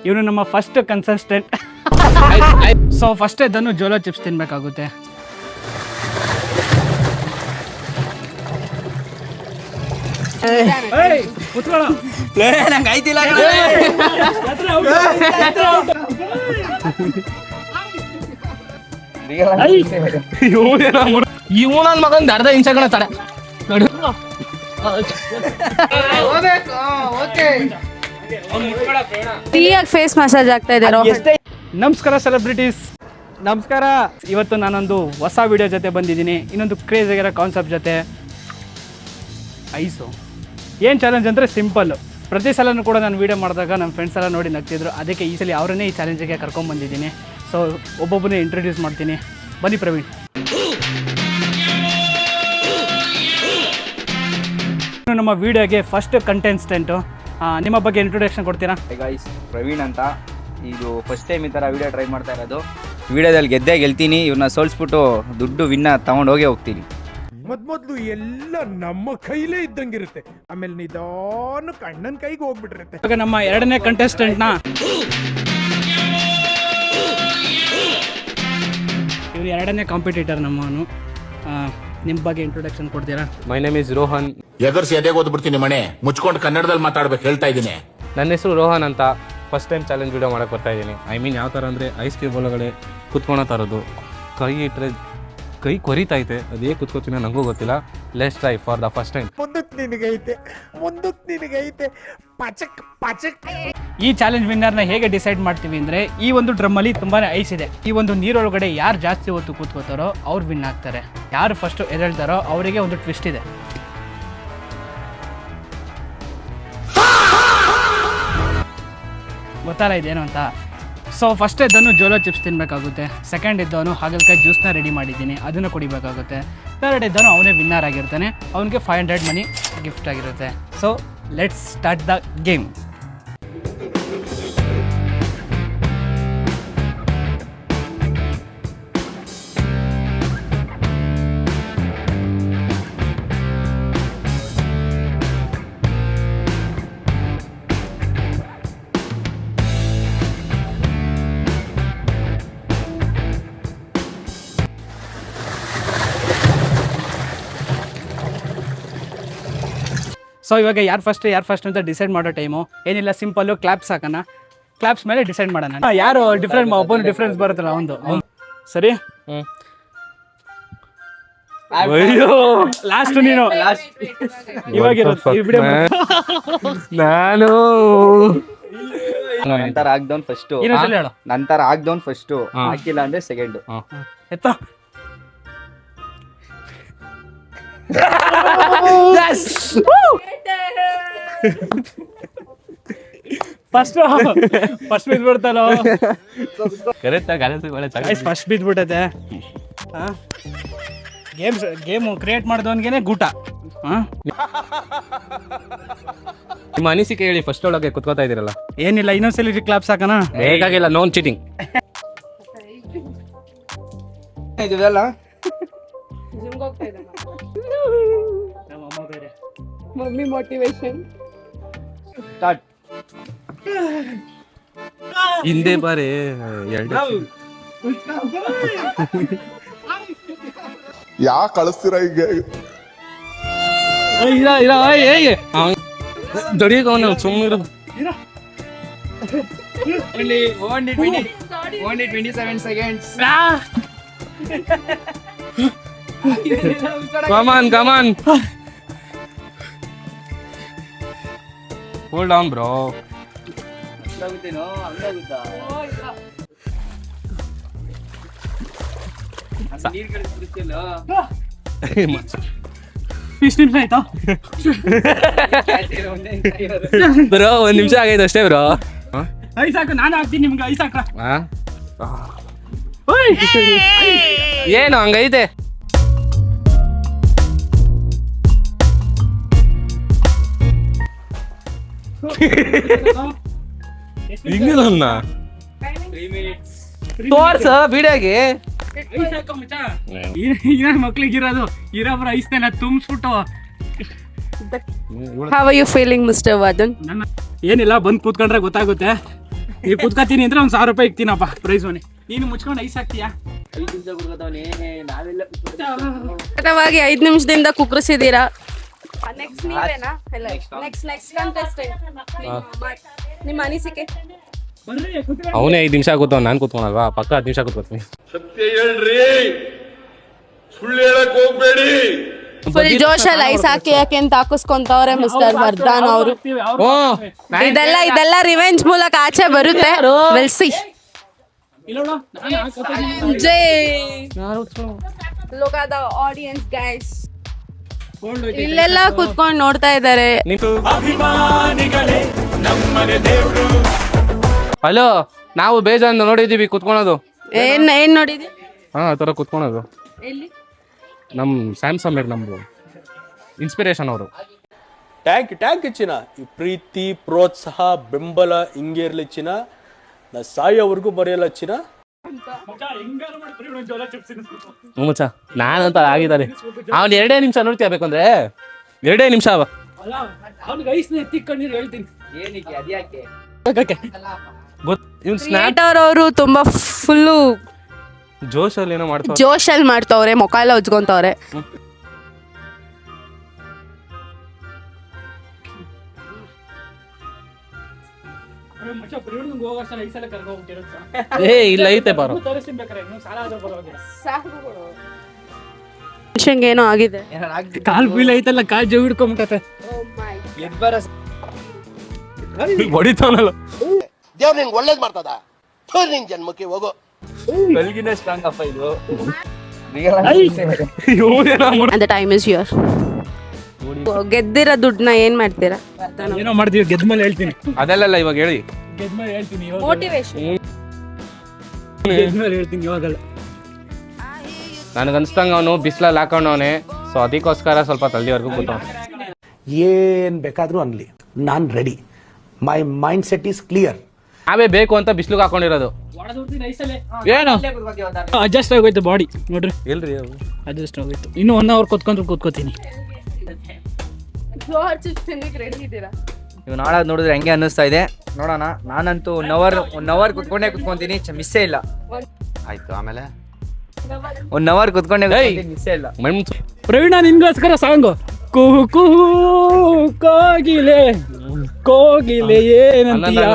ಇವನು ನಮ್ಮ first consistent. So first ಇದನ್ನು ಜೋಲೋ ಚಿಪ್ಸ್ ತಿನ್ಬೇಕಾಗುತ್ತೆ. ನಂಗೆ ಆಯ್ತಿಲ್ಲ. ಇವು ನನ್ನ ಮಗನ್ ಅರ್ಧ ಇಂಚ ಕಣ ತಡೆ. ಫೇಸ್ ಮಸಾಜ್ ಆಗ್ತಾ ಇದೆ. ನಮಸ್ಕಾರ ಸೆಲೆಬ್ರಿಟೀಸ್, ನಮಸ್ಕಾರ. ಇವತ್ತು ನಾನೊಂದು ಹೊಸ ವಿಡಿಯೋ ಜೊತೆ ಬಂದಿದ್ದೀನಿ, ಇನ್ನೊಂದು ಕ್ರೇಜ್ ಆಗಿರೋ ಕಾನ್ಸೆಪ್ಟ್ ಜೊತೆ. ಐಸು ಏನು ಚಾಲೆಂಜ್ ಅಂದರೆ ಸಿಂಪಲ್ಲು. ಪ್ರತಿ ಸಲನೂ ಕೂಡ ನಾನು ವೀಡಿಯೋ ಮಾಡಿದಾಗ ನನ್ನ ಫ್ರೆಂಡ್ಸ್ ಎಲ್ಲ ನೋಡಿ ನಗ್ತಿದ್ರು. ಅದಕ್ಕೆ ಈ ಸಲ ಅವರನ್ನೇ ಈ ಚಾಲೆಂಜಿಗೆ ಕರ್ಕೊಂಡ್ಬಂದಿದ್ದೀನಿ. ಸೊ ಒಬ್ಬೊಬ್ಬನೇ ಇಂಟ್ರೊಡ್ಯೂಸ್ ಮಾಡ್ತೀನಿ. ಬನ್ನಿ ಪ್ರವೀಣ್. ನಮ್ಮ ವಿಡಿಯೋಗೆ ಫಸ್ಟ್ ಕಂಟೆಸ್ಟೆಂಟು, ನಿಮ್ಮ ಬಗ್ಗೆ ಇಂಟ್ರೊಡಕ್ಷನ್ ಕೊಡ್ತೀರಾ? ಗೈಸ್, ಪ್ರವೀಣ್ ಅಂತ. ಇದು ಫಸ್ಟ್ ಟೈಮ್ ಈ ಥರ ವಿಡಿಯೋ ಟ್ರೈ ಮಾಡ್ತಾ ಇರೋದು. ವಿಡಿಯೋದಲ್ಲಿ ಗೆಲ್ತೀನಿ. ಇವ್ರನ್ನ ಸೋಲ್ಸ್ಬಿಟ್ಟು ದುಡ್ಡು ವಿನ್ನ ತಗೊಂಡು ಹೋಗ್ತೀನಿ. ಮೊದ್ಲು ಎಲ್ಲ ನಮ್ಮ ಕೈಲೇ ಇದ್ದಂಗಿರುತ್ತೆ, ಆಮೇಲೆ ನಿಧಾನಕ್ಕೆ ಅಣ್ಣನ ಕೈಗೆ ಹೋಗ್ಬಿಟ್ಟಿರುತ್ತೆ. ಇವಾಗ ನಮ್ಮ ಎರಡನೇ ಕಂಟೆಸ್ಟೆಂಟ್ನ ಇವ್ರು ಎರಡನೇ ಕಾಂಪಿಟೇಟರ್ ನಮ್ಮವನು. ನಿಮ್ಮ ಬಗ್ಗೆ ಇಂಟ್ರೊಡಕ್ಷನ್ ಕೊಡ್ತೀರಾ? My name is Rohan. ಎದುರ್ಸಿ ಎದೆಗೆ ಓದ್ಬಿಡ್ತೀನಿ ಮನೆ ಮುಚ್ಕೊಂಡು ಕನ್ನಡದಲ್ಲಿ ಮಾತಾಡ್ಬೇಕು ಹೇಳ್ತಾ ಇದ್ದೀನಿ. ನನ್ನ ಹೆಸರು ರೋಹನ್ ಅಂತ. ಫಸ್ಟ್ ಟೈಮ್ ಚಾಲೆಂಜ್ ವಿಡಿಯೋ ಮಾಡಕ್ಕೆ ಬರ್ತಾ ಇದ್ದೀನಿ. ಐ ಮೀನ್ ಯಾವ ಥರ ಅಂದರೆ ಐಸ್ ಕ್ಯೂಬ್ ಒಳಗಡೆ ಕುತ್ಕೊಳೋ ಥರದ್ದು. ಕೈ ಇಟ್ಟರೆ ಕೈ ಕೊರಿತೈತೆ, ಅದೇ ಕುತ್ಕೋತೀನಿ ನನಗೂ ಗೊತ್ತಿಲ್ಲ. Let's try for the first time. ಮುಂದಕ್ಕೆ ನಿನಗೈತೆ ಪಚಕ್ ಪಚಕ್. ಈ ಚಾಲೆಂಜ್ ವಿನ್ನರ್ನ ಹೇಗೆ ಡಿಸೈಡ್ ಮಾಡ್ತೀವಿ ಅಂದರೆ, ಈ ಒಂದು ಡ್ರಮ್ಮಲ್ಲಿ ತುಂಬಾ ಐಸ್ ಇದೆ. ಈ ಒಂದು ನೀರೊಳಗಡೆ ಯಾರು ಜಾಸ್ತಿ ಹೊತ್ತು ಕೂತ್ಕೋತಾರೋ ಅವ್ರು ವಿನ್ ಆಗ್ತಾರೆ. ಯಾರು ಫಸ್ಟು ಎದ್ದೇಳ್ತಾರೋ ಅವರಿಗೆ ಒಂದು ಟ್ವಿಸ್ಟ್ ಇದೆ. ಗೊತ್ತಾರ ಇದೇನು ಅಂತ. ಸೊ ಫಸ್ಟ್ ಇದ್ದವನು ಜೋಲೋ ಚಿಪ್ಸ್ ತಿನ್ನಬೇಕಾಗುತ್ತೆ. ಸೆಕೆಂಡ್ ಇದ್ದವನು ಹಾಗಲಕಾಯಿ ಜ್ಯೂಸ್ನ ರೆಡಿ ಮಾಡಿದ್ದೀನಿ, ಅದನ್ನು ಕುಡಿಬೇಕಾಗುತ್ತೆ. ಥರ್ಡ್ ಇದ್ದವನು ಅವನೇ ವಿನ್ನರ್ ಆಗಿರ್ತಾನೆ, ಅವನಿಗೆ 500 ಮನಿ ಗಿಫ್ಟ್ ಆಗಿರುತ್ತೆ. So let's start the game. So ಇವಾಗ ಯಾರು ಫಸ್ಟ್ ಅಂತ ಡಿಸೈಡ್ ಮಾಡೋ ಟೈಮು ಏನಿಲ್ಲ, ಸಿಂಪಲ್ಲು ಕ್ಲಾಪ್ಸ್ ಹಾಕೋಣ. ಕ್ಲಾಪ್ಸ್ ಮೇಲೆ ಡಿಸೈಡ್ ಮಾಡೋಣ. ಯಾರು ಡಿಫ್ರೆಂಟ್ ಒಬ್ಬನು ಡಿಫ್ರೆನ್ಸ್ ಬರುತ್ತಲ್ಲ ಒಂದು ಸರಿ. ಲಾಸ್ಟ್ ನೀನು ನಾನು ನಂತರ ಆಗ್ದವನ್ ಫಸ್ಟ್, ಹೇಳು. ನಂತರ ಆಗ್ದವನ್ ಫಸ್ಟ್, ಹಾಕಿಲ್ಲ ಅಂದ್ರೆ ಸೆಕೆಂಡ್. ಎತ್ತ ಫಸ್ಟ್ ಬಿದ್ಬಿಡ್ತಲ್ಲ. ಫಸ್ಟ್ ಬಿದ್ಬಿಟ್ಟೈತೆ. ಗೇಮು ಕ್ರಿಯೇಟ್ ಮಾಡಿದವನ್ಗೆ ಗೂಟ. ನಿಮ್ಮ ಅನಿಸಿಕೆ ಹೇಳಿ. ಫಸ್ಟ್ ಒಳಗೆ ಕುತ್ಕೋತಾ ಇದೀರಲ್ಲ. ಏನಿಲ್ಲ, ಇನ್ನೊಂದ್ಸಲಿ ಕ್ಲಾಪ್ಸ್ ಹಾಕೋಣ. ಬೇಕಾಗಿಲ್ಲ, ನೋನ್ ಚೀಟಿಂಗ್. ಇದೆಲ್ಲ ಮಮ್ಮಿ ಮೋಟಿವೇಶನ್ ಸ್ಟಾರ್ಟ್. ಹಿಂದೆ ಬಾರಿ ಎರಡು ಯಾ ಕಳಿಸ್ತೀರ ಈಗ? ದೊಡಿಯಕ್ಕೆ ಅವನು ಸುಮ್ಮನೆ only 27 seconds. Come on. Hold on, bro. ಇಷ್ಟು ನಿಮಿಷ ಆಯ್ತಾ ಬ್ರೋ? 1 ನಿಮಿಷ ಆಗೈತೆ ಅಷ್ಟೇ ಬ್ರೋ. ಐಸ್ ಹಾಕು, ನಾನು ಹಾಕ್ತೀನಿ ನಿಮ್ಗೆ. ಐಸ್ ಹಾಕ. ಏನು ಹಂಗೈತೆ? ಹಿಂಗಿಲ್ಲ ತೋರ್ಸ ವಿಡಿಯೋಗೆ. ಮಕ್ಳಿಗಿರೋದು ಇರೋಬ್ರ ಐಸ್ನೆಲ್ಲ ತುಂಬಿಸ್ಬಿಟ್ಟು. How are you feeling, Mr. Vadan? ಏನಿಲ್ಲ, ಬಂದು ಕೂತ್ಕೊಂಡ್ರೆ ಗೊತ್ತಾಗುತ್ತೆ. ಈಗ ಕುತ್ಕೋತೀನಿ ಅಂದ್ರೆ ಒಂದು 1000 ರೂಪಾಯಿ ಇಕ್ತೀನಪ್ಪ ಪ್ರೈಸ್ ಮನಿ. ನೀನು ಮುಚ್ಕೊಂಡು ಐಸ್ ಹಾಕ್ತೀಯಾ? ಸತತವಾಗಿ 5 ನಿಮಿಷದಿಂದ ಕುಕ್ಕರಿಸಿದ್ದೀರಾ. ನೆಕ್ಸ್ಟ್ ನೀವೇನಾ? ನೆಕ್ಸ್ಟ್ ಕಂಟೆಸ್ಟೆಂಟ್ ನಿಮ್ಮ ಅನಿಸಿಕೆ? ಅವನೇ 5 ನಿಮಿಷ ಕೂತ್ವ, ನಾನು ಕೂತ್ಕೊಳಲ್ವಾ? ಪಕ್ಕ 10 ನಿಮಿಷ ಕೂತ್ಕೊತೀನಿ. ಫುಲ್ ಜೋಶಲ್ಲಿ ಐಸ್ ಹಾಕಿ ಯಾಕೆ ಅಂತ ಹಾಕಿಸ್ಕೊಂತವ್ರೆ ಮಿಸ್ಟರ್ ವರ್ಧನ್ ಅವರು. ಇದೆಲ್ಲ ರಿವೆಂಜ್ ಮೂಲಕ ಆಚೆ ಬರುತ್ತೆ. Will see. Jai look at the audience guys. ಇಲ್ಲೆಲ್ಲ ಕುತ್ಕೊಂಡು ನೋಡ್ತಾ ಇದ್ದಾರೆ. ಹಲೋ, ನಾವು ಬೇಜಾನ್ ನೋಡಿದೀವಿ ಕುತ್ಕೊಳೋದು. ಏನ್ ನೋಡಿದಿ? ಹಾ, ಆ ಥರ ಕುತ್ಕೊಳೋದು. ಎಲ್ಲಿ? ನಮ್ಮ ಸ್ಯಾಮ್ಸಂಗ್ ನಮ್ದು ಇನ್ಸ್ಪಿರೇಷನ್ ಅವರು. ಟ್ಯಾಂಕ್ ಚಿನ್ನ. ಈ ಪ್ರೀತಿ ಪ್ರೋತ್ಸಾಹ ಬೆಂಬಲ ಹಿಂಗೆ ಇರ್ಲಿ ಚಿನ್ನ. ನಾ ಸಾಯೋವರೆಗೂ ಬರೆಯಲ್ಲ ಚಿನ್ನ. ಮುಚ್ಚ ನಾನಂತ ಆಗಿದ್ದಾರೆ. ಅವ್ನು 2 ನಿಮಿಷ ನೋಡ್ತೀಯ ಬೇಕಂದ್ರೆ 2 ನಿಮಿಷ ಅವ. ಕ್ರಿಯೇಟರ್ ಅವರು ತುಂಬಾ ಫುಲ್ಲು ಜೋಶಲ್ಲಿ ಏನೋ ಮಾಡ್ತಾರೆ. ಜೋಶಲ್ಲಿ ಮಾಡ್ತವ್ರೆ, ಮುಖ ಎಲ್ಲ ಉಜ್ಕೊಂತವ್ರೆ. ಇಲ್ಲ ಐತೆ ಬಾರೋ. ಏನೋ ಆಗಿದೆ. ಕಾಲ್ ಫೀಲ್ ಐತಲ್ಲ, ಕಾಲ್ ಜವ್ ಹಿಡ್ಕೊಂಬಿಟ್ಟೆ. ಹೊಡಿತಾವನಲ್ಲ. ದೇವ್ರು ನಿನ್ಗೆ ಒಳ್ಳೇದು ಮಾಡ್ತದ. ನಿನ್ ಜನ್ಮಕ್ಕೆ ಹೋಗೋ. ಬೆಳಗಿನ ಸ್ಟ್ರಾಂಗ್ ಅಪ್ಪ ಇದು. And the time is here. ಗೆದ್ದಿರೋ ದುಡ್ಡನ್ನ ಏನ್ ಮಾಡ್ತೀರಾ? ಏನೋ ಮಾಡ್ತೀವಿ, ಗೆದ್ಮೇಲೆ ಹೇಳ್ತೀನಿ. ಅದೆಲ್ಲ ಇವಾಗ ಹೇಳಿ. ಗೆದ್ಮೇಲೆ ಹೇಳ್ತೀನಿ, ಮೋಟಿವೇಶನ್. ಗೆದ್ಮೇಲೆ ಹೇಳ್ತೀನಿ, ಇವಾಗಲ್ಲ. ನನಗನ್ಸ್ದಂಗ ಅವನು ಬಿಸಿಲಲ್ಲಿ ಹಾಕೊಂಡವನೆ, ಸೊ ಅದಕ್ಕೋಸ್ಕರ ಸ್ವಲ್ಪ ತಲೆವರೆಗೂ ಕೂತವ. ಏನ್ ಬೇಕಾದ್ರೂ ಅನ್ಲಿ, ನಾನ್ ready. My mind set is clear. ನಾವೇ ಬೇಕು ಅಂತ ಬಿಸಿಲಿಗೆ ಹಾಕೊಂಡಿರೋದು. ಏನು ಅಡ್ಜಸ್ಟ್ ಆಗೋಯ್ತು ಬಾಡಿ ನೋಡ್ರಿ. ಎಲ್ರಿ ಅಡ್ಜಸ್ಟ್ ಆಗೋಯ್ತು. ಇನ್ನು 1 ಅವರ್ ಕೂತ್ಕೋತೀನಿ. ರೆಡಿ ಇದ್ದೀರಾ? ಇವ್ ನಾಳೆ ನೋಡಿದ್ರೆ ಹಂಗೆ ಅನ್ನಿಸ್ತಾ ಇದೆ. ನೋಡೋಣ. ನಾನಂತೂ 1 ಅವರ್ ಕುತ್ಕೊಂತೀನಿ, ಮಿಸ್ಸೇ ಇಲ್ಲ. ಆಯ್ತು, ಆಮೇಲೆ 1 ಅವರ್ ಕುತ್ಕೊಂಡೆ ಮಿಸ್ಸೇ ಇಲ್ಲ. ಪ್ರವೀಣ, ನಿನ್ಗೋಸ್ಕರ ಸಾಂಗು. ಕುಹು ಕುಹು ಕೋಗಿಲೆ ಕೋಗಿಲೆ ಏನಂತೀಯ?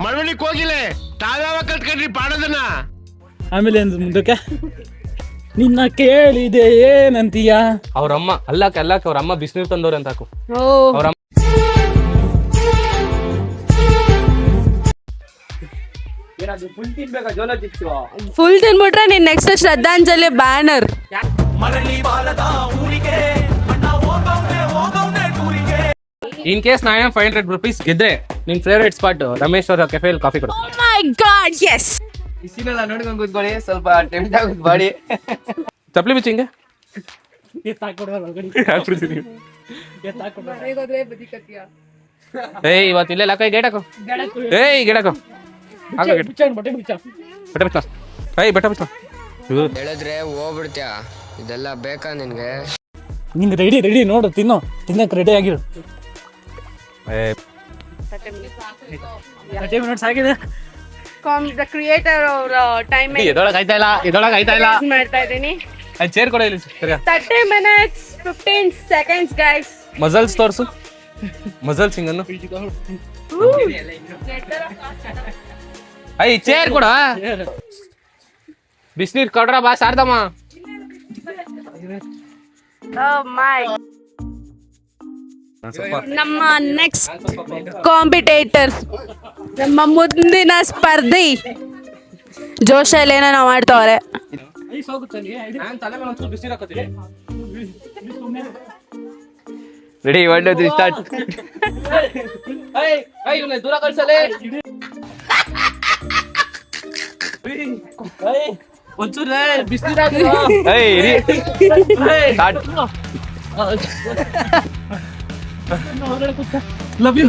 ಮಳವಳ್ಳಿ ಕೋಗಿಲೆ ತಾವ್ಯಾವ ಕಲ್ತ್ಕೊಂಡ್ರಿ ಪಾಡೋದನ್ನ? ಆಮೇಲೆ ಮುಂದಕ್ಕೆ ನಿನ್ನ ಕೇಳಿದೆ ಏನಂತೀಯ? ಅವ್ರಮ್ಮ ಅಲ್ಲಕ್ಕೆ ಅವ್ರ ಅಮ್ಮ ಬಿಸಿನೀರು ತಂದವ್ರೆ ಅಂತ ಹಾಕು. ಅವ್ರ ಫುಲ್ ತಿನ್ಬಿಟ್ರೆ ನೀನ್ ನೆಕ್ಸ್ಟ್ ಶ್ರದ್ಧಾಂಜಲಿ ಬ್ಯಾನರ್. ಇನ್ ಕೇಸ್ ನಾ 500 ರೂಪೀಸ್ ಗೆದ್ರೆ ನಿನ್ ಫೇವರೇಟ್ ಸ್ಪಾಟ್ ರಮೇಶ್ ಅವರ ಕೆಫೆಲ್ ಕಾಫಿ ಕೊಡು. Oh my god, yes. ಬಿಸಿನೆಲ್ಲ ನೋಡ್ಕೊಂಡು ಕೂತ್ಕೊಳ್ಳಿ, ಸ್ವಲ್ಪ ಟೆಂಪ್ಟ್ ಆಗುತ್ತೆ ಬಾಡಿ. ಚಪ್ಲಿ ಬಿಚ್ಚಿ ಹಿಂಗೆ ಏಯ್ ಇವತ್ತು ಇಲ್ಲೆಲ್ಲ ಕೈ ಗೇಟಾಕು. ಏಯ್ ಗೇಟಾಕು ಬಟ್ಟೆ ಬಿಚ್ಚ. ಏಯ್ ಬಟ್ಟೆ ಬಿಚ್ಚ. ಹೇಳಿದ್ರೆ ಹೋಗ್ಬಿಡ್ತೀಯ. ಇದೆಲ್ಲ ಬೇಕಾ ನಿನ್ಗೆ? ನಿಂಗೆ ರೆಡಿ ನೋಡು, ತಿನ್ನಕ್ಕೆ ರೆಡಿ ಆಗಿರು. 30 minutes ಆಗಿದೆ. ದ ಕ್ರಿಯೇಟರ್ ಅವರ ಟೈಮ್ ಇದೊಳಗೆ ಆಯ್ತಾ ಇಲ್ಲ ಮಾಡ್ತಾ ಇದ್ದೀನಿ. ಅಲ್ಲಿ ಚೇರ್ ಕೊಡ ಇಲ್ಲಿ. 30 minutes 15 seconds guys. ಮಜಲ್ಸ್ ತೋರ್ಸು. ಮಜಲ್ ಸಿಂಗನ್ನು ಐ ಚೇರ್ ಕೊಡ. ಬಿಸಿನೀರ್ ಕೊಡ್ರ ಬಾ ಶಾರದಮ್ಮ. Oh my. ನಮ್ಮ ನೆಕ್ಸ್ಟ್ ಕಾಂಪಿಟೇಟರ್, ನಮ್ಮ ಮುಂದಿನ ಸ್ಪರ್ಧಿ ಜೋಶಲ್ಲಿ ಏನೋ ಮಾಡ್ತವ್ರೆ. Ready 1 2 3 start. ದೂರ ಕಳ್ಸಲೇ ಒಂಚೂರೇ ಬಿಸಿನೀರು. Love you.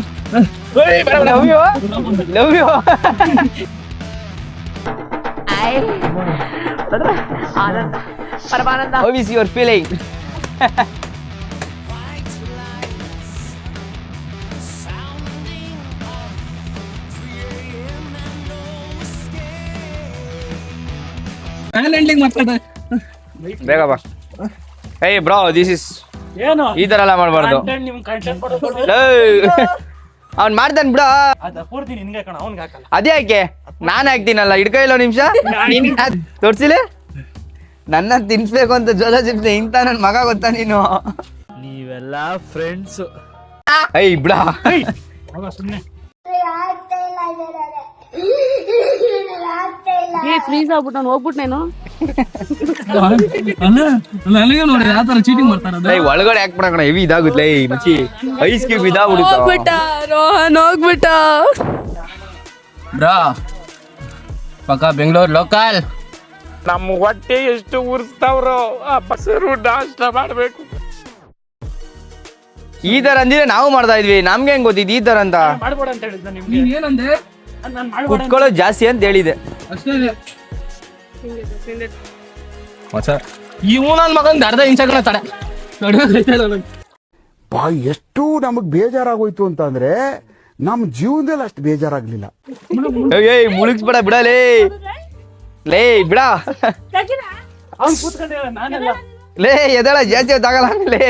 How is your feeling? ಬೇಗ ಬಾ. ಏಯ್ ಬ್ರೋ, ದಿಸ್ ಇಸ್ ಏನು ಈ ತರ ಎಲ್ಲ ಮಾಡಬಾರ್ದು. ನಿಮ್ ಕಂಟೆಂಟ್ ಕೊಡೋದು ಅವ್ನ್ ಮಾಡ್ತಾನೆ ಬಿಡ. ಪೂರ್ತಿ ನಿನ್ಗೆ ಕಣ, ಅವ್ನ್ಗೆ ಹಾಕಲ್ಲ. ಅದೇ ಯಾಕೆ ನಾನು ಹಾಕ್ತೀನಲ್ಲ, ಹಿಡ್ಕೊ ಇಲ್ಲ ನಿಮಿಷ ತೋರ್ಸಿಲೆ. ನನ್ನ ತಿನ್ಸ್ಬೇಕು ಅಂತ ಜೋಲ ಚಿಪ್ಸ್ ಇಂತ ನನ್ ಮಗ ಗೊತ್ತಾ ನೀನು? ನೀವೆಲ್ಲ ಫ್ರೆಂಡ್ಸ್. ಏಯ್ ಬಿಡ. ಸುಮ್ಮನೆ ಫ್ರೀಸ್ ಆಗ್ಬಿಟ್ಟು ನಾನು ಹೋಗ್ಬಿಟ್ನೇನು. ನನಗೆ ನೋಡಿ ಯಾವ ತರ ಚೀಟಿಂಗ್ ಮಾಡ್ತಾರ. ಏಯ್ ಒಳಗಡೆ ಯಾಕೆ ಬಿಡಕಣ, ಹೆವಿ ಇದಾಗುತ್ತೆ. ಏಯ್ ಮಚ್ಚಿ, ಐಸ್ ಕ್ಯೂಬ್ ಇದಾಗ್ಬಿಡುತ್ತ. ಹೋಗ್ಬಿಟ್ಟ ರೋಹನ್, ಹೋಗ್ಬಿಟ್ಟ. ಬ್ರಾ ಪಕ್ಕ ಬೆಂಗಳೂರು ಲೋಕಲ್. ನಮ್ಮ ಹೊಟ್ಟೆ ಎಷ್ಟು ಉರ್ಸ್ತಾವ್ರೋ, ಆ ಬಸರು ನಾಷ್ಟ ಮಾಡ್ಬೇಕು. ಈ ತರ ಅಂದಿದ್ರೆ ನಾವು ಮಾಡ್ತಾ ಇದ್ವಿ, ನಮ್ಗೆ ಹೆಂಗ್ ಗೊತ್ತಿದ್ ಈ ತರ ಅಂತ. ಮಾಡ್ಬೇಡ ಅಂತ ಹೇಳಿದ್ದ ನಿಮ್ಗೆ. ಏನಂದೆ? ನಾನು ಮಾಡ್ಬೇಡ ಕುತ್ಕೊಳ್ಳೋದು ಜಾಸ್ತಿ ಅಂತ ಹೇಳಿದೆ ಅಷ್ಟೇ. ಇವ್ ನನ್ ಮಗನ್ ಅರ್ಧ ಇಂಚಗಳ ತಡ ಎಷ್ಟು ನಮಗ್ ಬೇಜಾರಾಗೋಯ್ತು ಅಂತ ಅಂದ್ರೆ ನಮ್ ಜೀವನದಲ್ಲಿ ಅಷ್ಟು ಬೇಜಾರಾಗ್ಲಿಲ್ಲ. ಏಯ್ ಮುಳುಗಿಸ್ಬೇಡ ಬಿಡಲೇ. ಲೇ ಬಿಡ. ಅವ್ನು ಕೂತ್ಕೊಂಡಿರ, ನಾನೆಲ್ಲ. ಲೇ ಎದಳ ಜಾಸ್ತಿ ಹೊತ್ತಾಗಲ್ಲ ಲೇ.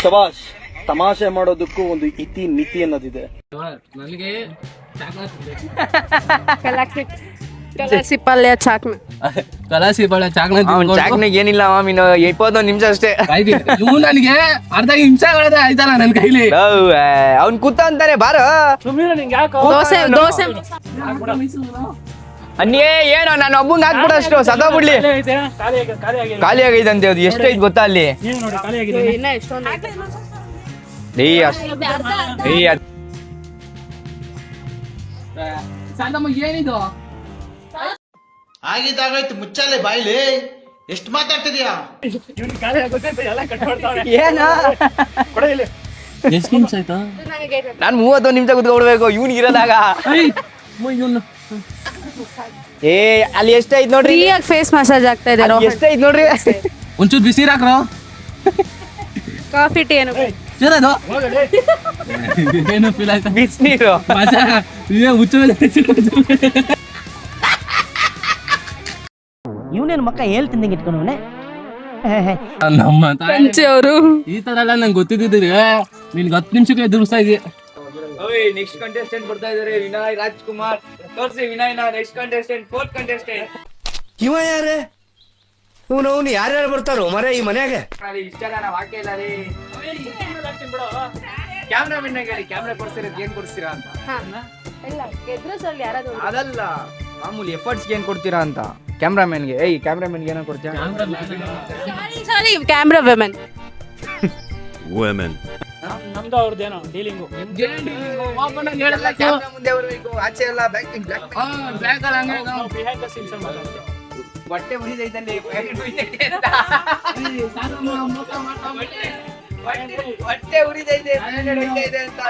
ಶಬಾಷ್. ತಮಾಷೆ ಮಾಡೋದಕ್ಕೂ ಒಂದು ಇತಿ ಮಿತಿ ಅನ್ನೋದಿದೆ. ನನಗೆ ಕಲಾಸಿ ಪಲ್ಯ ಚಾಕ್ನ. ಕಲಾಸಿ ಬಳೆ ಚಾಕ್ಲೇಟ್ ಚಾಕ್ನಾಗ ಏನಿಲ್ಲ ಮಾಮಿನ, 21 ನಿಮಿಷ ಅಷ್ಟೇ. ಇವ್ ನನಗೆ ಅರ್ಧ ನಿಮಿಷಗಳೇ ಆಯ್ತಲ್ಲ ನನ್ ಕೈಲಿ. ಅವ್ನ್ ಕೂತ ಅಂತಾನೆ ಬಾರ. ಸುಮ್ಮನೆ ನಿಂಗೆ ಯಾಕೋ ದೋಸೆ ದೋಸೆ ಅನ್ನೇ ಏನೋ ನಾನು ಒಬ್ಬಂಗ್ ಹಾಕ್ಬಿಡ ಅಷ್ಟು ಸದೋಗ್ಬಿಡ್ಲಿ. ಖಾಲಿ ಆಗೈತೆ ಅಂತ ಅದು ಎಷ್ಟೈತ್ ಗೊತ್ತಾ ಅಲ್ಲಿ. ನೀನು ನೋಡಿ ಖಾಲಿ ಆಗಿದೆ. ಇನ್ನ ಎಷ್ಟೊಂದು ಏಯ್ ಏಯ್ ಏನಿದು ಆಗಿದ್ದಾಗಾಯ್ತು, ಮುಚ್ಚಾಲೆ ಬಾಯ್ಲಿ. ಎಷ್ಟು ಮಾತಾಡ್ತಿದ್ಯಾ? ಇವ್ನು ಖಾಲಿ ಆಗುತ್ತೆ ಅಂತ ಎಲ್ಲ ಕಟ್ ಮಾಡ್ತಾವ್ರೆ. ಏನ ಕೊಡ ಇಲ್ಲಿ. ಎಷ್ಟು ನಿಮಿಷ ಆಯ್ತಾ? ನಾನ್ 31 ನಿಮಿಷ ಕುತ್ಕೊಳ್ಬೇಕು ಇವ್ನಿಗೆ ಇರೋದಾಗ. ಏ ಅಲ್ಲಿ ಎಷ್ಟೈತ್ ನೋಡ್ರಿ, ಫ್ರೀಯಾಗಿ ಫೇಸ್ ಮಸಾಜ್ ಆಗ್ತಾ ಇದೆ. ಎಷ್ಟೈತ್ ನೋಡ್ರಿ. ಒಂಚೂರು ಬಿಸಿ ಹಾಕ್ರೋ. ಕಾಫಿ ಟೀ ಏನು ಏನದು ಏನು ಫೀಲ್ ಆಯ್ತಾ? ಬಿಸಿನೀರು ಇವನೇನು ಮಕ್ಕ ಹೇಳ್ತಿದ್ದಂಗೆ ಇಟ್ಕೊಂಡವನೆ. ನಮ್ಮ ಪಂಚೆ ಅವರು ಈ ತರ ಎಲ್ಲ ನಂಗೆ ಗೊತ್ತಿದ್ದಿದ್ರೆ ನಿನ್ಗೆ 10 ನಿಮಿಷಕ್ಕೆ ಎದುರಿಸ್ತಾ ಇದ್ವಿ. ನೆಕ್ಸ್ಟ್ ಕಂಟೆಸ್ಟೆಂಟ್ ಬರ್ತಾ ಇದಾರೆ, ವಿನಯ್ ರಾಜ್ಕುಮಾರ್. ತೋರ್ಸಿ ವಿನಯ್ ನಾ. Next contestant, 4th contestant. ಇವ ಯಾರೇ? ಇವನು ಯಾರ್ಯಾರು ಬರ್ತಾರೋ ಮರೆ ಈ ಮನೆಯಾಗೆ? ಇಷ್ಟ ನಾವು ಹಾಕೇ ಇಲ್ಲ ರೀ. ಕ್ಯಾಮ್ರಾಮನ್ ಹೇಳಿ, ಕ್ಯಾಮ್ರಾ ಕೊಡ್ಸಿರೋದು ಏನ್ ಕೊಡ್ತೀರಾ ಅಂತ. ಅದಲ್ಲ ಮಾಮೂಲಿ ಎಫರ್ಟ್ಸ್ಗೆ ಏನ್ ಕೊಡ್ತೀರಾ ಅಂತ ಕ್ಯಾಮ್ರಾಮನ್ಗೆ. ಏಯ್ ಕ್ಯಾಮ್ರಾಮನ್ಗೆ ಏನೋ ಕೊಡ್ತೀರಾ? ಸಾರಿ ಕ್ಯಾಮ್ರಾ ವುಮೆನ್. ನಮ್ದು ಅವ್ರದ್ದೇನೋ ಡೀಲಿಂಗು. ಕ್ಯಾಮ್ರಾ ಮುಂದೆ ಬರಬೇಕು, ಆಚೆ ಎಲ್ಲ ಬ್ಯಾಕಿಂಗ್ ಬಿಹೈಂಡ್ ದ ಸೀನ್ಸ್ ಮಾತಾಡ್ತೀವಿ. ಹೊಟ್ಟೆ ಉರಿದೈತಲ್ಲಿ, ಹೊಟ್ಟೆ ಉರಿದೈತೆ ಅಂತ.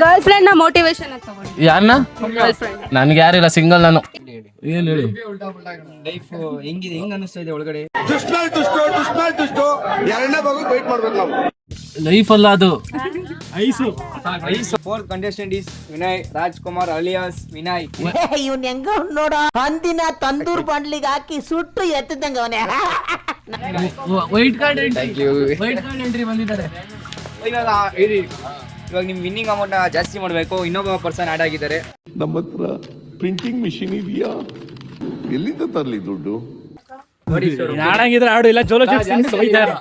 ಗರ್ಲ್ ಫ್ರೆಂಡ್ ನ ಮೋಟಿವೇಶನ್ ಅಂತ ತಗೊಂಡು. ಯಾರನ್ನ? Girl friend. ನನ್ಗೆ ಯಾರಿಲ್ಲ, ಸಿಂಗಲ್ ನಾನು. ಏನ್ ಹೇಳಿ ಲೈಫ್ ಹೆಂಗಿದೆ, ಹೆಂಗ್ ಅನಿಸ್ತಾ ಇದೆ ಒಳಗಡೆ? ಲೈಫ್ ಅಲ್ಲ ಅದು ಐಸು. 4th contestant is Vinay Rajkumar alias Vinay. ಇವನ್ ಹೆಂಗ ನೋಡ ಅಂದಿನ ತಂದೂರ್ ಬಾಂಡ್ಲಿಗೆ ಹಾಕಿ ಸುಟ್ಟು ಎತ್ತಿದ್ದಂಗ ಅವನೇ. ವೈಟ್ ಕಾರ್ಡ್ ಎಂಟ್ರಿ ಬಂದಿದ್ದಾರೆ. ಇವಾಗ ನಿಮ್ ವಿನ್ನಿಂಗ್ ಅಮೌಂಟ್ ಜಾಸ್ತಿ ಮಾಡ್ಬೇಕು. ಇನ್ನೊಬ್ಬ ಪರ್ಸನ್ ಆಡ್ ಆಗಿದ್ದಾರೆ. ನಮ್ಮ ಹತ್ರ ಪ್ರಿಂಟಿಂಗ್ ಮಿಷಿನ್ ಇದೆಯಾ? ಎಲ್ಲಿಂದ ತರ್ಲಿ ದುಡ್ಡು? ನಾಡಂಗಿದ್ರೆ ಆಡು, ಇಲ್ಲ ಜೋಲೋ ಚಿಪ್ಸ್ ಹೋಯ್ತಾರೆ.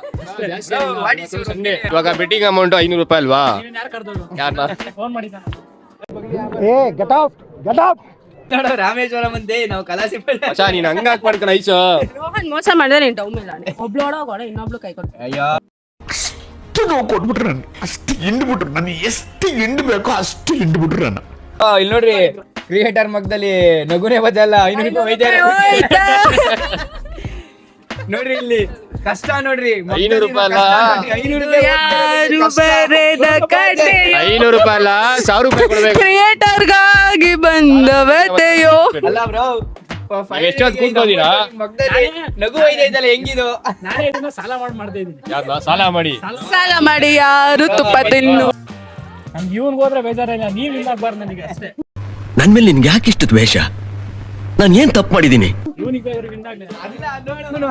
ಇವಾಗ ಬೆಟ್ಟಿಂಗ್ ಅಮೌಂಟ್ 500 ರೂಪಾಯಿ ಅಲ್ವಾ? ಯಾರು ಕರ್ದವ್ರು? ಯಾರನ್ನ? ಫೋನ್ ಮಾಡಿದ್ದ. ನೋಡು ರಾಮೇಶ್ವರ ಮುಂದೆ ನಾವು ಕಲಾಸಿ ನೀನ್ ಹಂಗ ಹಾಕ್ಬಾರ್ದು ಐಸು. ರೋಹನ್ ಮೋಸ ಮಾಡಿದ್ರೆ ನೀನ್ ಡೌ ಮೇಲೆ ಒಬ್ಳು ಓಡೋಗೋಣ, ಇನ್ನೊಬ್ಳು ಕೈ ಕೊಟ್ಟು. ಅಯ್ಯೋ ಅಷ್ಟು ನೋವು ಕೊಟ್ಬಿಟ್ರು ನನ್, ಅಷ್ಟು ಹಿಂಡ್ಬಿಟ್ರು ನನ್, ಎಷ್ಟು ಹಿಂಡ್ಬೇಕೋ ಅಷ್ಟು ಹಿಂಡ್ಬಿಟ್ರು ನನ್ನ. ಇಲ್ಲಿ ನೋಡ್ರಿ, ಕ್ರಿಯೇಟರ್ ಮಗ್ದಲ್ಲಿ ನಗುನೇ ಬದಲ್ಲ 500 ರೂಪಾಯಿ ಒಯ್ತಾರೆ. ನೋಡ್ರಿ ಇಲ್ಲಿ ಕಷ್ಟ ನೋಡ್ರಿ. 500 ರೂಪಾಯಿ ಅಲ್ಲ, 500 ರೂಪಾಯಿ ಯಾರು ಬರೆದ ಕತೆ 500 ರೂಪಾಯಿ ಅಲ್ಲ, 1000 ರೂಪಾಯಿ ಕೊಡ್ಬೇಕು. ಕ್ರಿಯೇಟರ್ಗಾಗಿ ಬಂದವತೆಯೋ. ಅಲ್ಲ ಬ್ರೋ, ಎಷ್ಟೊತ್ತು ಕೂತ್ಕೋದಿರಾ? ಮಗ್ದಲ್ಲಿ ನಗು ಒಯ್ದೈತಲ್ಲ ಹೆಂಗಿದು? ನಾನೇ ಇದನ್ನ ಸಾಲ ಮಾಡ್ತಾ ಇದ್ದೀನಿ. ಸಾಲ ಮಾಡಿ ಸಾಲ ಮಾಡಿ ಯಾರು ತುಪ್ಪ ತಿನ್ನು. ನಮ್ಗೆ ಇವ್ನಿಗೆ ಹೋದ್ರೆ ಬೇಜಾರಿಲ್ಲ, ನೀವ್ ಇಲ್ಲ ಆಗ್ಬಾರ್ದು ನನಗೆ ಅಷ್ಟೇ. ನನ್ ಮೇಲೆ ನಿನ್ಗೆ ಯಾಕೆ ಇಷ್ಟು ದ್ವೇಷ? ನಾನು ಏನ್ ತಪ್ಪು ಮಾಡಿದ್ದೀನಿ? ಇವನಿಗೆ ವಿನ್ ಆಗಲಿ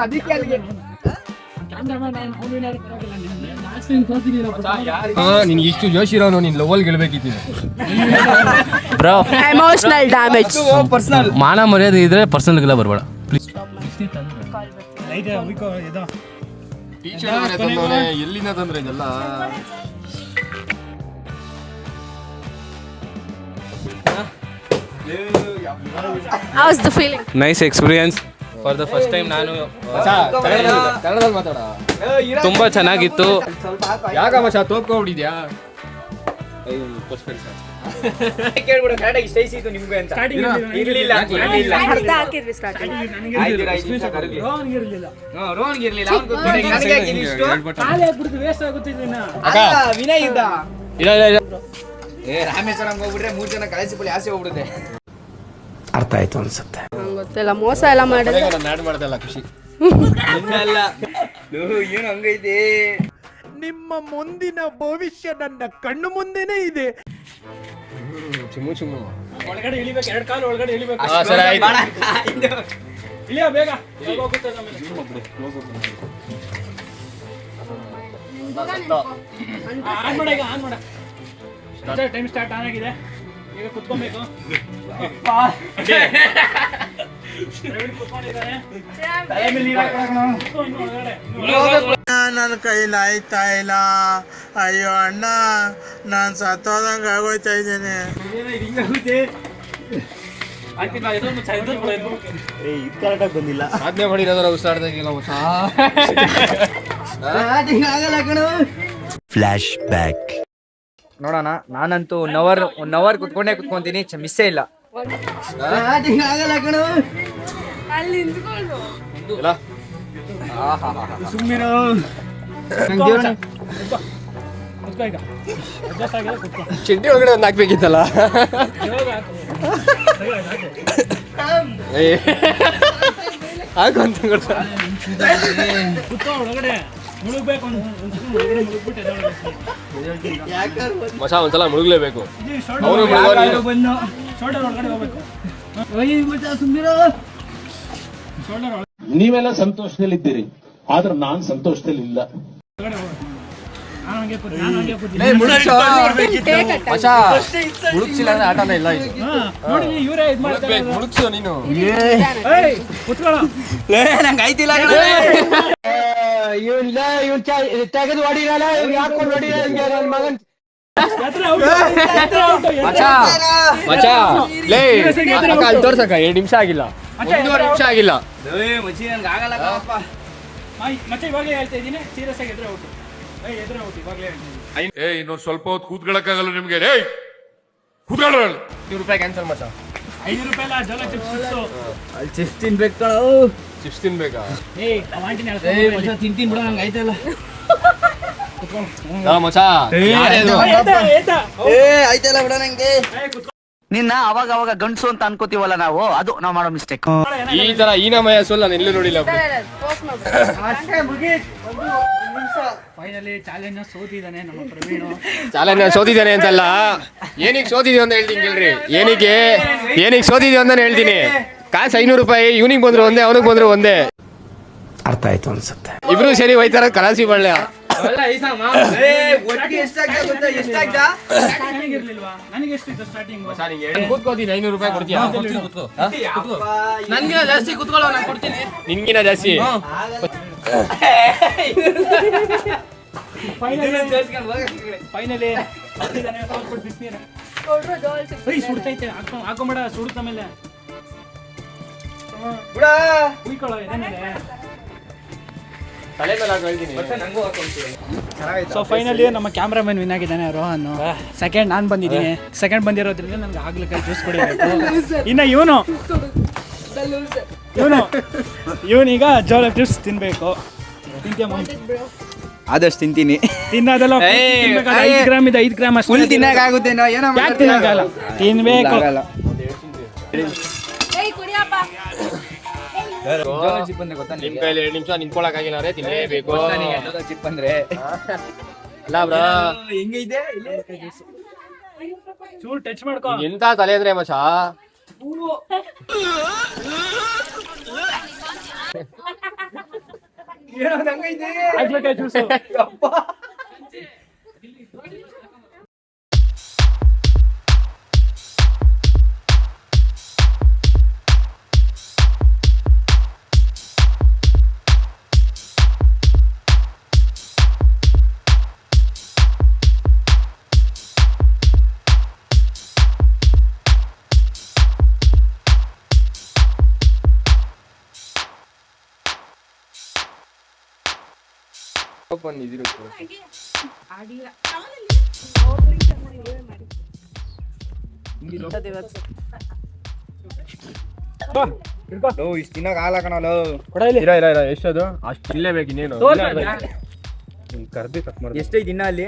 ಅದಕ್ಕೆ ಅಲ್ಲಿಗೆ ನೀನ್ ಇಷ್ಟು ಜೋಶಿರೋನು ನೀನ್ ಲವಲ್ ಗೆಲ್ಬೇಕಿತ್ತು ಬ್ರೋ ಎಮೋಷನಲ್ ಡ್ಯಾಮೇಜ್. ಪರ್ಸನಲ್ ಮಾನ ಮರ್ಯಾದೆ ಇದ್ರೆ ಪರ್ಸನಲ್ಗೆಲ್ಲ ಬರಬೇಡ ಪ್ಲೀಸ್. ಎಲ್ಲಿಂದ ತಂದ್ರೆ ಇದೆಲ್ಲ How was the feeling? Nice experience for the first time. ನಾನು ಕನ್ನಡದಲ್ಲಿ ಮಾತಾಡ. ತುಂಬ ಚೆನ್ನಾಗಿತ್ತು. ಯಾಕ ಮಚ್ಚ ತೋಪ್ಕೊಂಡಿದ್ಯಾ? ಕೇಳ್ಬಿಡು ಕರೆಕ್ಟಾಗಿ ಇಷ್ಟ ಇತ್ತು ನಿಮ್ಗೆ ಅಂತ. ಇರ್ಲಿಲ್ಲ ಅರ್ಧ ಹಾಕಿದ್ವಿ ಸ್ಟಾರ್ಟಿಂಗ್. ರೋಹನ್ಗೆ ಇರ್ಲಿಲ್ಲ ವಿನಯ್ ಇದ್ದ. ರಾಮೇಶ್ವರಂ ಹೋಗ್ಬಿಟ್ರೆ 3 ಜನ ಕಳಿಸಿಬಿಡಿ ಆಸೆ ಹೋಗ್ಬಿಡುತ್ತೆ. ಅರ್ಥ ಆಯ್ತು ಅನ್ಸುತ್ತೆ. ಗೊತ್ತಿಲ್ಲ, ಮೋಸ ಎಲ್ಲ ಮಾಡಿದ್ರೆ ನಾಡ್ ಮಾಡ್ದಲ್ಲ ಖುಷಿ. ಏನು ಹಂಗೈತೆ. ನಿಮ್ಮ ಮುಂದಿನ ಭವಿಷ್ಯ ನನ್ನ ಕಣ್ಣು ಮುಂದೆನೇ ಇದೆ. ಚುಮ್ಮು ಚುಮ್ಮು ಒಳಗಡೆ ಇಳಿಬೇಕು, 2 ಕಾಲು ಒಳಗಡೆ ಇಳಿಬೇಕು. ಸರಿ ಆಯ್ತು. ಇಳಿಯ ಬೇಗ. ಆನ್ ಮಾಡ, ಈಗ ಆನ್ ಮಾಡ. ಟೈಮ್ ಸ್ಟಾರ್ಟ್ ಆನ್ ಆಗಿದೆ. ಈಗ ಕುತ್ಕೊಬೇಕು. ನನ್ನ ಕೈಲಿ ಆಯ್ತಾ ಇಲ್ಲ. ಅಯ್ಯೋ ಅಣ್ಣ, ನಾನು ಸತ್ತೋದಂಗ ಆಗೋಯ್ತಾ ಇದ್ದೇನೆ. ಸಾಧನೆ ಮಾಡಿರೋದ್ರ ಉಸಿರಾಡ್ದಾಗಿಲ್ಲ ಫ್ಲಾಶ್ ಬ್ಯಾಕ್. ನೋಡೋಣ. ನಾನಂತೂ 1 ಅವರ್ ಕುತ್ಕೊಂಡೇ ಕುತ್ಕೊಂತೀನಿ, ಮಿಸ್ಸೇ ಇಲ್ಲ. ಸುಮ್ಮನೆ ಕುತ್ಕೋ. ಈಗ ಅಡ್ಜಸ್ಟ್ ಆಗಿದೆ, ಕುತ್ಕೋ. ಚಡ್ಡಿ ಒಳಗಡೆ ಒಂದು ಹಾಕ್ಬೇಕಿತ್ತಲ್ಲ. ಹಾಕು ಅಂತ ಕುತ್ಕೋ. ಒಳಗಡೆ ಮುಳುಗ್ಬೇಕು. ಒಳಗಡೆ ಮುಳುಗ್ಬಿಟ್ಟು ಮಚ ಒಂದ್ಸಲ ಮುಳುಗ್ಲೇಬೇಕು. ಬಂದು ಶೋಲ್ಡರ್ ಒಳಗಡೆ ಹೋಗ್ಬೇಕು. ನೀವೆಲ್ಲ ಸಂತೋಷದಲ್ಲಿದ್ದೀರಿ, ಆದ್ರೆ ನಾನು ಸಂತೋಷದಲ್ಲಿಲ್ಲ. ಮುಳುಗ್ಸಿಲ್ಲ ಅಂದ್ರೆ ಆಟನೇ ಇಲ್ಲ ಇದು. ನೋಡಿ ಇವರೇ ಇದು ಮಾಡ್ತಾರೆ. ಮುಳುಗ್ಸು ನೀನು. ಕುತ್ಕೊಳ್ಳೋ. ನಂಗೆ ಆಯ್ತಿಲ್ಲ. ತೆಗೆದು ಹೊಡಿರಲ್ಲ, ಹಾಕೊಂಡು ಹೊಡಿರಲ್ಲ ನನ್ನ ಮಗನ್. ಮಚ ಲೇ ಅಲ್ಲಿ ತೋರ್ಸಕ್ಕ 2 ನಿಮಿಷ ಆಗಿಲ್ಲ, 1.5 ನಿಮಿಷ ಆಗಿಲ್ಲ. ಮತ್ತೆ ಇವಾಗಲೇ ಹೇಳ್ತಾ ಇದ್ದೀನಿ, ಸೀರಿಯಸ್ ಆಗಿ ಎದುರು ಔಟು. ಎದುರು ಔಟು ಇವಾಗಲೇ ಹೇಳ್ತೀನಿ. ಇನ್ನೊಂದು ಸ್ವಲ್ಪ ಹೊತ್ತು ಕೂತ್ಕೊಳ್ಳಕ್ಕಾಗಲ್ಲ ನಿಮ್ಗೆ. ರೇ ಕೂತ್ಕೊಳ್ಳ. 5 ರೂಪಾಯಿ ಕ್ಯಾನ್ಸಲ್ ಮಚ. 5 ರೂಪಾಯಿ ಅಲ್ಲ, ಜೋಲ ಚಿಪ್ಸ್. ಅಲ್ಲಿ ಚಿಪ್ಸ್ ತಿನ್ಬೇಕು ಕಣೋ. ಚಿಪ್ಸ್ ತಿನ್ಬೇಕಾ? ಅವಾಂಟಿನ ತಿಂತೀನಿ ಬಿಡೋ, ನಂಗೆ ಆಯ್ತಲ್ಲ. ಮಚ ಆಯ್ತಲ್ಲ ಬಿಡ ನಂಗೆ. ನಿನ್ನ ಅವಾಗ ಅವಾಗ ಗಂಡ್ಸು ಅಂತ ಅನ್ಕೋತೀವಲ್ಲ ನಾವು, ಅದು ನಾವು ಮಾಡೋ ಮಿಸ್ಟೇಕ್. ಈ ತರ ಈನಮಯ ಸೋಲ್ ನಾನು ಎಲ್ಲೂ ನೋಡಿಲ್ಲ. ಫೈನಲಿ ಚಾಲೆಂಜ್ ಸೋತಿದ್ದಾನೆ ನಮ್ಮ ಪ್ರವೀಣ್. ಚಾಲೆಂಜ್ ಸೋತಿದ್ದಾನೆ ಅಂತಲ್ಲ, ಏನಕ್ಕೆ ಸೋತಿದ್ವಿ ಅಂತ ಹೇಳ್ತೀನಿ ಕೇಳ್ರಿ. ಏನಕ್ಕೆ ಸೋತಿದ್ವಿ ಅಂತ ಹೇಳ್ತೀನಿ. ಕಾಸು 500 ರೂಪಾಯಿ, ಇವನಿಗೆ ಬಂದ್ರು ಒಂದೇ, ಅವನಿಗೆ ಬಂದ್ರು ಒಂದೇ. ಅರ್ಥ ಆಯ್ತು ಅನ್ಸುತ್ತೆ. ಇಬ್ರು ಸೇರಿ ಹೋಯ್ತಾರ ಕಲಾಸಿ ಬಳ್ಳ. ನನಗೆ ಎಷ್ಟಿತ್ತು ಸ್ಟಾರ್ಟಿಂಗ್? ಕೂತ್ಕೋತೀನಿ, 500 ರೂಪಾಯಿ ಕೊಡ್ತೀಯಾ? ನನ್ಗಿನ ಜಾಸ್ತಿ ಕುತ್ಕೊಳ್ಳೋ, ನಾನು ಕೊಡ್ತೀನಿ. ನಿನ್ಗಿನ ಜಾಸ್ತಿ. ಫೈನಲಿ ಸುಡ್ತೈತೆ. ಹಾಕೊಂಬೇಡ, ಸುಡುತ್ತ ಮೇಲೆ ಉಯ್ಕೊಳ್ಳೋ ಎದೆ ಸೊ ಫೈನಲಿ ನಮ್ಮ ಕ್ಯಾಮ್ರಾಮನ್ ವಿನ್ ಆಗಿದ್ದಾನೆ ರೋಹನ್. ಸೆಕೆಂಡ್ ನಾನು ಬಂದಿದ್ದೀನಿ. ಸೆಕೆಂಡ್ ಬಂದಿರೋದ್ರಿಂದ ನನಗೆ ಆಗ್ಲಿಕ್ಕೆ ಜ್ಯೂಸ್ ಕುಡಿಬೇಕು. ಇನ್ನು ಇವನೀಗ ಜೋಳ ಚಿಪ್ಸ್ ತಿನ್ಬೇಕು. ಆದಷ್ಟು ತಿಂತೀನಿ. ತಿನ್ನೋದೆಲ್ಲ 5 ಗ್ರಾಮ್ ಇದೆ, 5 ಗ್ರಾಮ್ ಫುಲ್ ತಿನ್ನಕ್ಕಾಗುತ್ತೆ. ಯಾಕೆ ತಿನ್ನಕ್ಕಾಗಲ್ಲ? ತಿನ್ಬೇಕು. ನಿಮ್ ಕೈಲಿ 2 ನಿಮಿಷ ನಿಂತ್ಕೊಳಕ್ಕಾಗಿಲ್ಲ ಅಂದ್ರೆ ತಿನ್ಲೇಬೇಕು. ಚಿಪ್ ಅಂದ್ರೆ ಅಲ್ಲ ಬ್ರಾ, ಹೆಂಗೈತೆ ಚೂರು ಟಚ್ ಮಾಡ್ಕೊ. ಎಂತ ತಲೆ ಅಂದ್ರೆ ಮಚ. ಹಾಗಲಕಾಯಿ ಜ್ಯೂಸು. ಇಷ್ಟು ತಿನ್ನೋಕೆ ಆಗಲ್ಲ ಕಣೋ. ಎಷ್ಟದು ಅಷ್ಟು ಇಲ್ಲೇಬೇಕು ಇನ್ನೇನು ಕರ್ದಿ ಕಟ್ ಮಾಡಿ ಎಷ್ಟೈತಿ ಇನ್ನ ಅಲ್ಲಿ?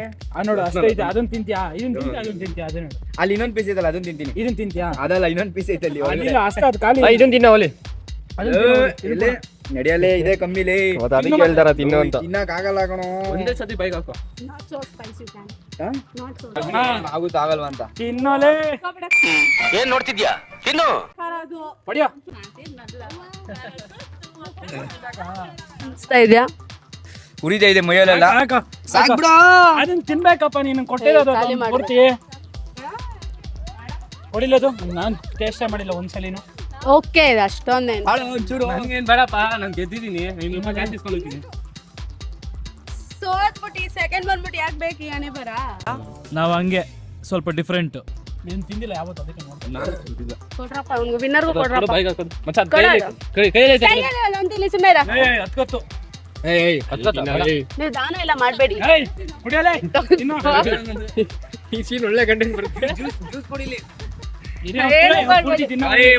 ನೋಡು ಅಷ್ಟೈತೆ. ಅದನ್ನ ತಿಂತ್ಯಾ? ಇದನ್ನ ತಿಂತ್ಯಾ? ಅದನ್ನ ತಿಂತ್ಯಾ? ಅದನ್ನ ನೋಡು. ಅಲ್ಲಿ ಇನ್ನೊಂದು ಪೀಸ್ ಐತಲ್ಲ, ಅದನ್ನ ತಿಂತೀನಿ. ಇದನ್ನ ತಿಂತ್ಯಾ? ಅದಲ್ಲ, ಇನ್ನೊಂದು ಪೀಸ್ ಐತಲ್ಲಿ. ಅದಿಲ್ಲ ಅಷ್ಟೇ, ಅದು ಖಾಲಿ. ಇದನ್ನ ತಿನ್ನ ಒಲಿ ಎಲ್ಲೇ ನಡೆಯಲೇ ಇದೆ ಕಮ್ಮಿಲೇ. ಅದಕ್ಕೆ ಹೇಳ್ತಾರ ತಿನ್ನು ಅಂತ. ತಿನ್ನಕ್ ಆಗಲ್ಲ ಕಣೋ. ಒಂದೇ ಸತಿ ಬೈಕ್ ಹಾಕೋ. ಆಗುತ್ತಾ ಆಗಲ್ವಾ ಅಂತ. ತಿನ್ನೋಲೆ. ಏನ್ ನೋಡ್ತಿದ್ಯಾ? ತಿನ್ನು. ಪಡಿಯೋ. ಅನಿಸ್ತಾ ಇದೆಯಾ? ಉರಿತಾ ಇದೆ ಮೈಯಲ್ಲೆಲ್ಲ. ಸಾಕ್ ಬಿಡು. ಅದನ್ನ ತಿನ್ಬೇಕಪ್ಪ, ನೀನು ಕೊಟ್ಟಿರೋದು ಖಾಲಿ ಮಾಡು. ಕೊಡ್ತೀಯ? ಹೊಡಿಲದು ನಾನು ಟೇಸ್ಟೇ ಮಾಡಿಲ್ಲ ಒಂದ್ಸಲಿನೂ. ಓಕೆ, ಇದು ಅಷ್ಟೊಂದೇನು ಒಂಚೂರು ನಂಗೇನ್ ಬೇಡಪ್ಪ, ನಾನು ಗೆದ್ದಿದ್ದೀನಿ. ನೀನು ಜಾಸ್ತಿ ಇಸ್ಕೊಂಡಿದ್ದೀನಿ. ಸೋತ್ಬಿಟ್ಟು ಸೆಕೆಂಡ್ ಬಂದ್ಬಿಟ್ಟು ಯಾಕೆ ಬೇಕು ಈ ಹಣೆ ಬರ? ನಾವು ಹಂಗೆ ಸ್ವಲ್ಪ ಡಿಫ್ರೆಂಟ್. ನೀನು ತಿಂದಿಲ್ಲ ಯಾವತ್ತು, ಅದಕ್ಕೆ ನೋಡ್ತೀನಿ. ಕೊಡ್ರಪ್ಪ ಅವ್ನಿಗೆ, ವಿನ್ನರ್ಗೂ ಕೊಡ್ರಪ್ಪ. ಬೈಕ್ ಹಾಕೋದು ಮಚ್ಚ ಅದು ಕೊಡು. ಕೈಯಲ್ಲಿ ಕೈಯಲ್ಲಿ ಅಲ್ಲ, ಒಂದಿಲ್ಲಿ ಸುಮ್ಮನೆ ಇರು. ಹತ್ಕೊತ್ತು. ನೀವು ದಾನ ಎಲ್ಲ ಮಾಡಬೇಡಿ. ಕುಡಿಯಲೇ. ಈ ಸೀನ್ ಒಳ್ಳೆ ಕಂಟೆಂಟ್ ಬರುತ್ತೆ. ಜ್ಯೂಸ್ ಕುಡಿಲಿ.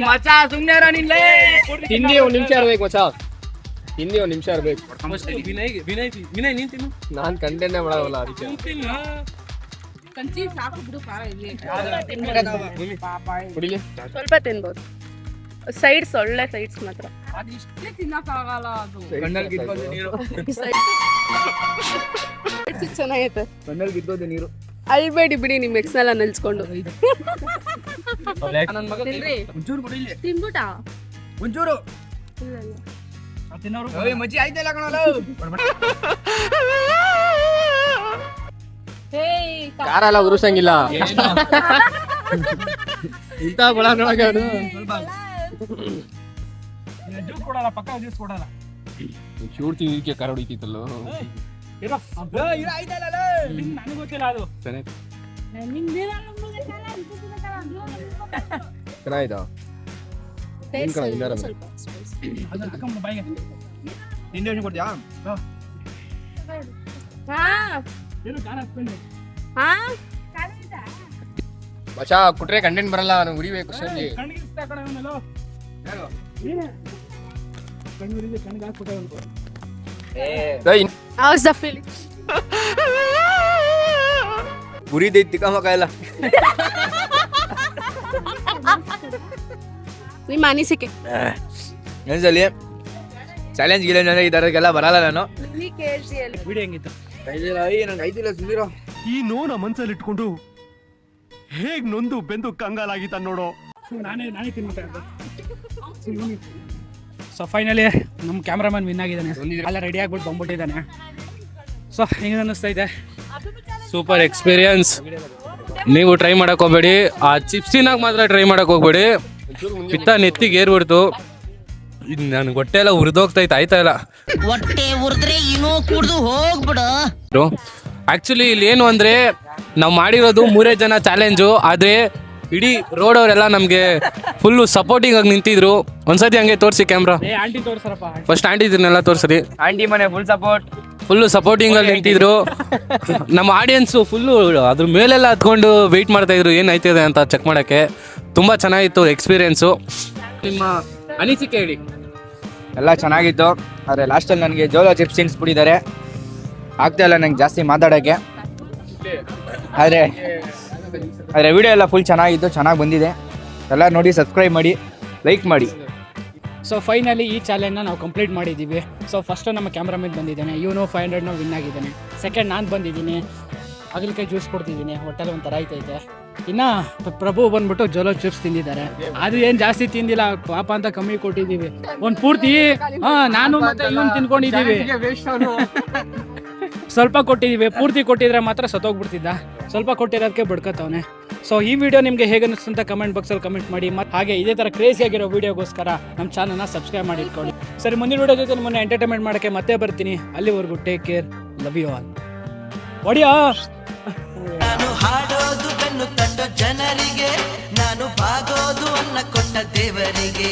ಮಚ್ಚಾ ಸುಮ್ಮನೆ ಹಿಂದಿ ಒಂದು ನಿಮಿಷ ಇರ್ಬೇಕು ಮಚ್ಚ, ಹಿಂದಿ ಒಂದು ನಿಮಿಷ ಇರ್ಬೇಕು. ವಿನಯ್ ನೀನ್ ತಿನ್ನು. ನಾನು ಕಂಟೆಂಟೇ ಮಾಡಲ್ಲ ಅದಕ್ಕೆ. ಕುಡಿಲಿ. ಸ್ವಲ್ಪ ತಿನ್ಬೋದು. ಸೈಡ್ಸ್ ಒಳ್ಳೆ ಸೈಡ್ಸ್ ಮಾತ್ರ. ಕಣ್ಣಲ್ಲಿ ಕಿತ್ಕೊಂಡು ನೀರು. Sides ಚೆನ್ನಾಗೈತೆ. ಕಣ್ಣಲ್ಲಿ ಕಿತ್ಕೊಂಡು ನೀರು. ಅಳ್ಬೇಡಿ ಬಿಡಿ, ನಿಮ್ಮ ಎಕ್ಸ್ನೆಲ್ಲ ನೆಲ್ಸ್ಕೊಂಡು. ಒಂಚೂರು ಕುಡಿಲಿ. ತಿನ್ಬಿಟ್ಟಾ? ಒಂಚೂರು. ಮಜ್ಜಿ ಆಯ್ತಲ್ಲ ಕಣೋ. ಖಾರ ಎಲ್ಲ ಉರುಸಂಗಿಲ್ಲ. ಇಂಥ ಗುಣ ನೋಡಕ್ಕೆ ಅವನು. ಜ್ಯೂಸ್ ಕೊಡಲ್ಲ, ಪಕ್ಕ ಜ್ಯೂಸ್ ಕೊಡಲ್ಲ. ಚೂರ್ ತಿಂದಿದ್ದಕ್ಕೆ ಖಾರ ಹೊಡಿತಿತ್ತಲ್ಲೋ. ನನಗೆ ಗೊತ್ತಿಲ್ಲ ಅದು. ಚೆನ್ನಾಯ್ತಾ? ಅದನ್ನ ಹಾಕೊಂಬಿಡು ಬಾಯಿಗೆ. ನಿಂದೆ ಕೊಡ್ತೀಯಾ? ಏನು ಖಾರ ಹಾಕ್ಕೊಂಡು. ಮಚ್ಚ ಕುಟ್ರೆ ಕಂಟೆಂಟ್ ಬರಲ್ಲ, ನಾನು ಉರಿಬೇಕು ಸಂಜೆ. ಕಣ್ಣಿಗೆ ಇಷ್ಟ ಕಡೆ ಅವನಲ್ಲೋ. ಕಣ್ಣೂರಿಗೆ ಕಣ್ಣಿಗೆ ಹಾಕ್ಬಿಟ್ಟೆ ಅವನು. How's the feeling? ಉರಿದೈತಿ ತಿಕ್ಕಮಕ್ಕ ಎಲ್ಲ. ನಿಮ್ಮ ಅನಿಸಿಕೆ? ಏನ್ಸಲಿ ಚಾಲೆಂಜ್ ಗಿಲೆಂಜ್ ಅಂದ್ರೆ ಈ ಥರಕ್ಕೆಲ್ಲ ಬರಲ್ಲ ನಾನು. ವಿಡಿಯೋ ಹೆಂಗಿತ್ತು? ನಂಗೆ ಐತಿಲ್ಲ ಸುಂದಿರೋ. ಈ ನೋನ ಮನ್ಸಲ್ಲಿ ಇಟ್ಕೊಂಡು ಹೇಗ್ ನೊಂದು ಬೆಂದು ಕಂಗಾಲಾಗಿತ್ತ ನೋಡೋ. ನಾನೇ ತಿನ್ಬಿಟ್ಟೆ. ಸೊ ಫೈನಲಿ ನಮ್ಮ ಕ್ಯಾಮ್ರಾಮನ್ ವಿನ್ ಆಗಿದ್ದಾನೆ. ಎಲ್ಲ ರೆಡಿ ಆಗ್ಬಿಟ್ಟು ಬಂದ್ಬಿಟ್ಟಿದ್ದಾನೆ. ಸೊ ಹೆಂಗೆ ಅನ್ನಿಸ್ತಾ ಇದೆ? Super experience. ನೀವು ಟ್ರೈ ಮಾಡಕ್ ಹೋಗ್ಬೇಡಿ, ಆ ಚಿಪ್ಸಿನಾಗ ಮಾತ್ರ ಟ್ರೈ ಮಾಡಕ್ ಹೋಗ್ಬೇಡಿ. ಪಿತ್ತ ನೆತ್ತಿಗೆ ಏರ್ಬಿಡ್ತು. ಇದು ನನ್ಗೆ ಹೊಟ್ಟೆ ಎಲ್ಲ ಉರಿದೋಗ್ತೈತೆ, ಆಯ್ತಾ ಇಲ್ಲ. ಹೊಟ್ಟೆ ಉರಿದ್ರೆ ಇನ್ನೂ ಕುಡ್ದು ಹೋಗ್ಬಿಡು. ಆಕ್ಚುಲಿ ಇಲ್ಲಿ ಏನು ಅಂದ್ರೆ ನಾವು ಮಾಡಿರೋದು 3 ಜನ ಚಾಲೆಂಜು, ಆದ್ರೆ ಇಡೀ ರೋಡ್ ಅವರೆಲ್ಲ ನಮಗೆ ಫುಲ್ಲು ಸಪೋರ್ಟಿಂಗ್ ಆಗಿ ನಿಂತಿದ್ರು. ಒಂದ್ಸತಿ ಹಂಗೆ ತೋರಿಸಿ ಕ್ಯಾಮ್ರಾ. ಆಂಟಿ ತೋರ್ಸರಪ್ಪ. ಫಸ್ಟ್ ಆಂಟಿದ್ರನ್ನೆಲ್ಲ ತೋರಿಸ್ರಿ. ಆಂಟಿ ಮನೆ ಫುಲ್ ಸಪೋರ್ಟಿಂಗ್ ಅಲ್ಲಿ ನಿಂತಿದ್ರು. ನಮ್ಮ ಆಡಿಯನ್ಸು ಫುಲ್ಲು ಅದ್ರ ಮೇಲೆಲ್ಲ ಹತ್ಕೊಂಡು ವೆಯ್ಟ್ ಮಾಡ್ತಾ ಇದ್ರು ಏನಾಯ್ತಿದೆ ಅಂತ ಚೆಕ್ ಮಾಡೋಕ್ಕೆ. ತುಂಬ ಚೆನ್ನಾಗಿತ್ತು ಎಕ್ಸ್ಪೀರಿಯೆನ್ಸು. ನಿಮ್ಮ ಅನಿಸಿಕೆ ಹೇಳಿ. ಎಲ್ಲ ಚೆನ್ನಾಗಿತ್ತು, ಆದರೆ ಲಾಸ್ಟಲ್ಲಿ ನನಗೆ ಜೋಲೋ ಚಿಪ್ಸ್ ತಿನ್ನಿಸ್ಬಿಟ್ಟಿದ್ದಾರೆ. ಆಗ್ತಾ ಇಲ್ಲ ನಂಗೆ ಜಾಸ್ತಿ ಮಾತಾಡೋಕ್ಕೆ. ಆದರೆ ವಿಡಿಯೋ ಎಲ್ಲ ಫುಲ್ ಚೆನ್ನಾಗಿತ್ತು, ಚೆನ್ನಾಗಿ ಬಂದಿದೆ. ಎಲ್ಲ ನೋಡಿ, ಸಬ್ಸ್ಕ್ರೈಬ್ ಮಾಡಿ, ಲೈಕ್ ಮಾಡಿ. ಸೊ ಫೈನಲಿ ಈ ಚಾಲೆಂಜ್ನ ನಾವು ಕಂಪ್ಲೀಟ್ ಮಾಡಿದ್ದೀವಿ. ಸೊ ಫಸ್ಟು ನಮ್ಮ ಕ್ಯಾಮ್ರಾಮನ್ ಬಂದಿದ್ದಾನೆ, ಇವನು 500 ವಿನ್ ಆಗಿದ್ದಾನೆ. ಸೆಕೆಂಡ್ ನಾನು ಬಂದಿದ್ದೀನಿ, ಹಾಗಲಕಾಯಿ ಜ್ಯೂಸ್ ಕೊಡ್ತಿದ್ದೀನಿ. ಹೊಟ್ಟೆಲ್ಲ ಒಂಥರ ಆಯ್ತೈತೆ. ಇನ್ನು ಪ್ರಭು ಬಂದ್ಬಿಟ್ಟು ಜೋಲೋ ಚಿಪ್ಸ್ ತಿಂದಿದ್ದಾರೆ. ಅದು ಏನು ಜಾಸ್ತಿ ತಿಂದಿಲ್ಲ, ಪಾಪ ಅಂತ ಕಮ್ಮಿ ಕೊಟ್ಟಿದ್ದೀವಿ. ಒಂದು ಪೂರ್ತಿ ನಾನು ಮತ್ತೆ ಇವನು ತಿನ್ಕೊಂಡಿದ್ದೀವಿ. ಸ್ವಲ್ಪ ಕೊಟ್ಟಿದ್ದೀವಿ, ಪೂರ್ತಿ ಕೊಟ್ಟಿದ್ರೆ ಮಾತ್ರ ಸತ್ತೋಗ್ಬಿಡ್ತಿದ್ದ. ಸ್ವಲ್ಪ ಕೊಟ್ಟಿರೋದಕ್ಕೆ ಬಡ್ಕತ್ತವನೆ. ಸೊ ಈ ವಿಡಿಯೋ ನಿಮಗೆ ಹೇಗೆ ಅನಿಸ್ತು ಅಂತ ಕಮೆಂಟ್ ಬಾಕ್ಸಲ್ಲಿ ಕಮೆಂಟ್ ಮಾಡಿ. ಮತ್ತು ಹಾಗೆ ಇದೇ ಥರ ಕ್ರೇಜಿ ಆಗಿರೋ ವೀಡಿಯೋಗೋಸ್ಕರ ನಮ್ಮ ಚಾನಲ್ನ ಸಬ್ಸ್ಕ್ರೈಬ್ ಮಾಡಿ ಇಟ್ಕೊಳ್ಳಿ. ಸರಿ, ಮುಂದಿನ ವಿಡಿಯೋ ಜೊತೆ ನಿಮ್ಮನ್ನು ಎಂಟರ್ಟೈನ್ಮೆಂಟ್ ಮಾಡೋಕ್ಕೆ ಮತ್ತೆ ಬರ್ತೀನಿ. ಅಲ್ಲಿವರೆಗೂ take care, love you all. ಒಡಿಯಾ ನಾನು ಹಾಡೋದು ಬೆನ್ನು ತಟ್ಟೋ ಜನರಿಗೆ, ನಾನು ಬಾಗೋದು ಅನ್ನ ಕೊಟ್ಟ ದೇವರಿಗೆ.